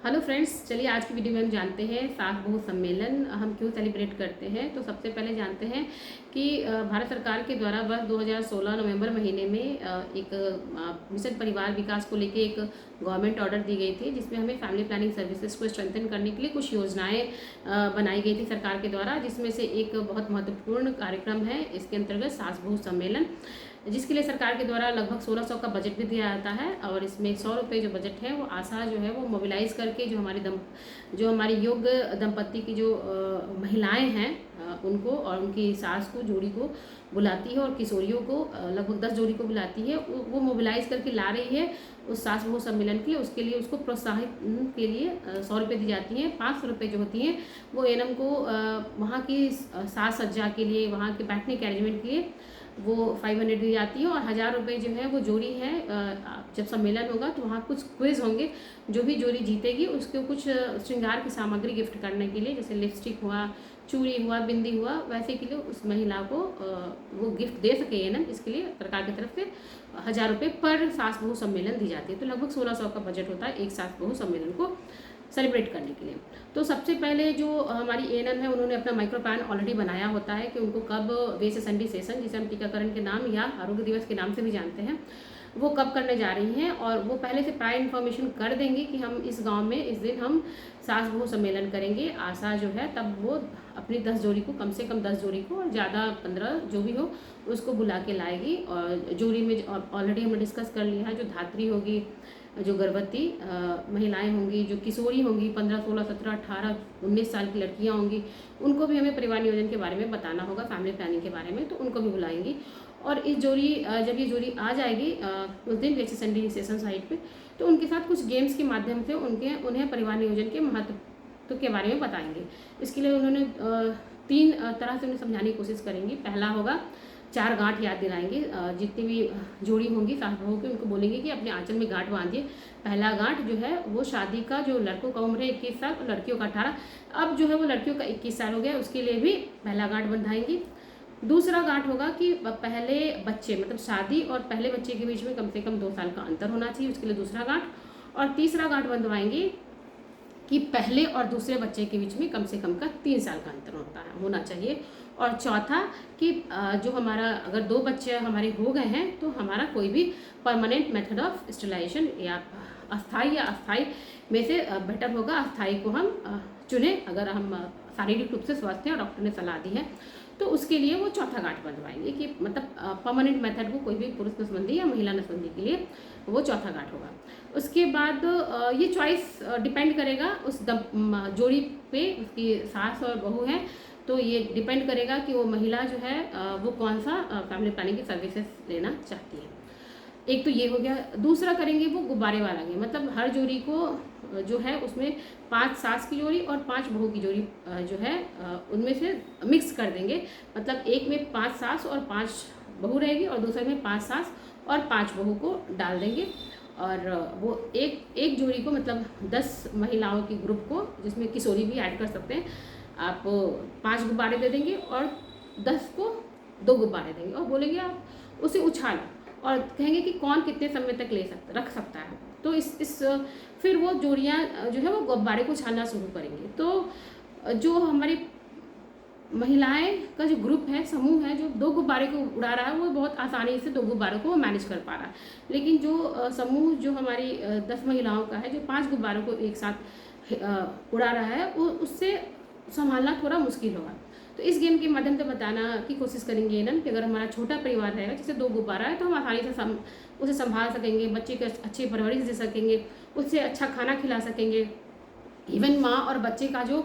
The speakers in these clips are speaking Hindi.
हेलो फ्रेंड्स, चलिए आज की वीडियो में हम जानते हैं सास बहू सम्मेलन हम क्यों सेलिब्रेट करते हैं। तो सबसे पहले जानते हैं कि भारत सरकार के द्वारा वर्ष 2016 नवंबर महीने में एक मिशन परिवार विकास को लेके एक गवर्नमेंट ऑर्डर दी गई थी, जिसमें हमें फैमिली प्लानिंग सर्विसेज को स्ट्रेंथन करने के लिए कुछ योजनाएं बनाई गई थी सरकार के द्वारा, जिसमें से एक बहुत महत्वपूर्ण कार्यक्रम है इसके अंतर्गत सास बहू सम्मेलन, जिसके लिए सरकार के द्वारा लगभग 1600 का बजट भी दिया जाता है। और इसमें 100 रुपये जो बजट है वो आशा जो है वो मोबिलाइज करके जो हमारी योग्य दंपत्ति की जो महिलाएं हैं उनको और उनकी सास को, जोड़ी को बुलाती है और किशोरियों को लगभग 10 जोड़ी को बुलाती है। वो मोबिलाइज करके ला रही है उस सास बहू सम्मेलन के लिए। उसके लिए उसको प्रोत्साहित के लिए 100 रुपये दी जाती हैं। 500 रुपये जो होती हैं वो एनम को वहाँ की साज सज्जा के लिए, वहाँ के बैठने के अरेंजमेंट के लिए वो 500 दी जाती है। और 1000 रुपये जो है वो जोड़ी है। जब सम्मेलन होगा तो वहाँ कुछ क्विज होंगे, जो भी जोड़ी जीतेगी उसको कुछ श्रृंगार की सामग्री गिफ्ट करने के लिए, जैसे लिपस्टिक हुआ, चूड़ी हुआ, बिंदी हुआ, वैसे के लिए उस महिला को वो गिफ्ट दे सके एनम, इसके लिए सरकार की तरफ से 1000 रुपये पर सास बहू सम्मेलन दी जाती है। तो लगभग 1600 का बजट होता है एक सास बहू सम्मेलन को सेलिब्रेट करने के लिए। तो सबसे पहले जो हमारी एएनएम है उन्होंने अपना माइक्रो प्लान ऑलरेडी बनाया होता है कि उनको कब वेसेसंडी सेशन, जिसे हम टीकाकरण के नाम या आरोग्य दिवस के नाम से भी जानते हैं, वो कब करने जा रही हैं। और वो पहले से प्रायर इन्फॉर्मेशन कर देंगे कि हम इस गांव में इस दिन हम सास बहू सम्मेलन करेंगे। आशा जो है तब वो अपनी 10 जोड़ी को, कम से कम 10 जोड़ी को और ज़्यादा 15 जो भी हो उसको बुला के लाएगी। और जोड़ी में ऑलरेडी हमने डिस्कस कर लिया है, जो धात्री होगी, जो गर्भवती महिलाएं होंगी, जो किशोरी होंगी, 15, 16, 17, 18, 19 साल की लड़कियां होंगी, उनको भी हमें परिवार नियोजन के बारे में बताना होगा, फैमिली प्लानिंग के बारे में, तो उनको भी बुलाएंगी। और इस जोड़ी जब ये जोड़ी आ जाएगी उस दिन वेसेसंडी सेशन साइट पे, तो उनके साथ कुछ गेम्स के माध्यम से उन्हें परिवार नियोजन के महत्व के बारे में बताएंगे। इसके लिए उन्होंने 3 तरह से उन्हें समझाने की कोशिश करेंगी। पहला होगा 4 गांठ याद दिलाएंगे। जितनी भी जोड़ी होंगी सास बहू की, उनको बोलेंगे कि अपने आंचल में गांठ बांधिए। पहला गांठ जो है वो शादी का, जो लड़कों का उम्र है 21 साल और लड़कियों का 18, अब जो है वो लड़कियों का 21 साल हो गया, उसके लिए भी पहला गांठ बंधाएंगी। दूसरा गांठ होगा कि पहले बच्चे, मतलब शादी और पहले बच्चे के बीच में कम से कम 2 साल का अंतर होना चाहिए, उसके लिए दूसरा गांठ। और तीसरा गांठ बंधवाएंगे कि पहले और दूसरे बच्चे के बीच में कम से कम का 3 साल का अंतर होना चाहिए। और चौथा कि जो हमारा अगर 2 बच्चे हमारे हो गए हैं तो हमारा कोई भी परमानेंट मेथड ऑफ स्टेरिलाइजेशन या अस्थाई में से बेटर होगा अस्थाई को हम चुने, अगर हम शारीरिक रूप से स्वस्थ हैं और डॉक्टर ने सलाह दी है तो उसके लिए वो चौथा गांठ बंधवाएंगे कि मतलब परमानेंट मेथड को कोई भी पुरुष नसबंदी या महिला नसबंदी के लिए वो चौथा गांठ होगा। उसके बाद ये चॉइस डिपेंड करेगा उस जोड़ी पे, उसकी सास और बहू है, तो ये डिपेंड करेगा कि वो महिला जो है वो कौन सा फैमिली प्लानिंग की सर्विसेज लेना चाहती है। एक तो ये हो गया। दूसरा करेंगे वो गुब्बारे वाला गेम, मतलब हर जोड़ी को जो है उसमें 5 सास की जोड़ी और 5 बहू की जोड़ी जो है उनमें से मिक्स कर देंगे। मतलब एक में 5 सास और 5 बहू रहेगी और दूसरे में 5 सास और 5 बहू को डाल देंगे। और वो एक जोड़ी को, मतलब 10 महिलाओं की ग्रुप को, जिसमें किशोरी भी ऐड कर सकते हैं, आप 5 गुब्बारे दे देंगे और 10 को 2 गुब्बारे देंगे और बोलेंगे आप उसे उछालो और कहेंगे कि कौन कितने समय तक रख सकता है। तो इस फिर वो जोड़ियाँ जो है वो गुब्बारे को उछालना शुरू करेंगे। तो जो हमारी महिलाएं का जो ग्रुप है, समूह है, जो 2 गुब्बारे को उड़ा रहा है वो बहुत आसानी से 2 गुब्बारों को मैनेज कर पा रहा है। लेकिन जो समूह जो हमारी 10 महिलाओं का है, जो 5 गुब्बारों को एक साथ उड़ा रहा है, वो उससे संभालना थोड़ा मुश्किल होगा। तो इस गेम के माध्यम से बताना की कोशिश करेंगे ना कि अगर हमारा छोटा परिवार रहेगा, जैसे 2 गुब्बारा है, तो हम आसानी से उसे संभाल सकेंगे, बच्चे को अच्छी परवरिश दे सकेंगे, उससे अच्छा खाना खिला सकेंगे। इवन माँ और बच्चे का जो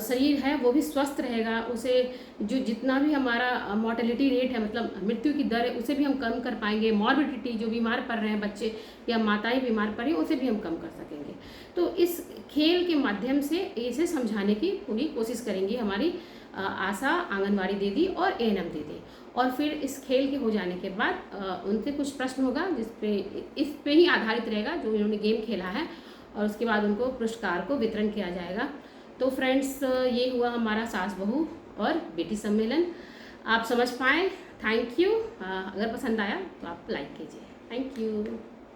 शरीर है वो भी स्वस्थ रहेगा। उसे जो जितना भी हमारा मोर्टेलिटी रेट है, मतलब मृत्यु की दर है, उसे भी हम कम कर पाएंगे। मॉर्बिडिटी, जो बीमार पड़ रहे हैं बच्चे या माताएं बीमार पड़ रही हैं, उसे भी हम कम कर सकेंगे। तो इस खेल के माध्यम से इसे समझाने की पूरी कोशिश करेंगी हमारी आशा, आंगनवाड़ी दीदी और एएनएम दीदी। और फिर इस खेल के हो जाने के बाद उनसे कुछ प्रश्न होगा इस पे ही आधारित रहेगा जो इन्होंने गेम खेला है, और उसके बाद उनको पुरस्कार को वितरण किया जाएगा। तो फ्रेंड्स, ये हुआ हमारा सास बहू और बेटी सम्मेलन। आप समझ पाएँ। Thank you. अगर पसंद आया तो आप लाइक कीजिए। Thank you.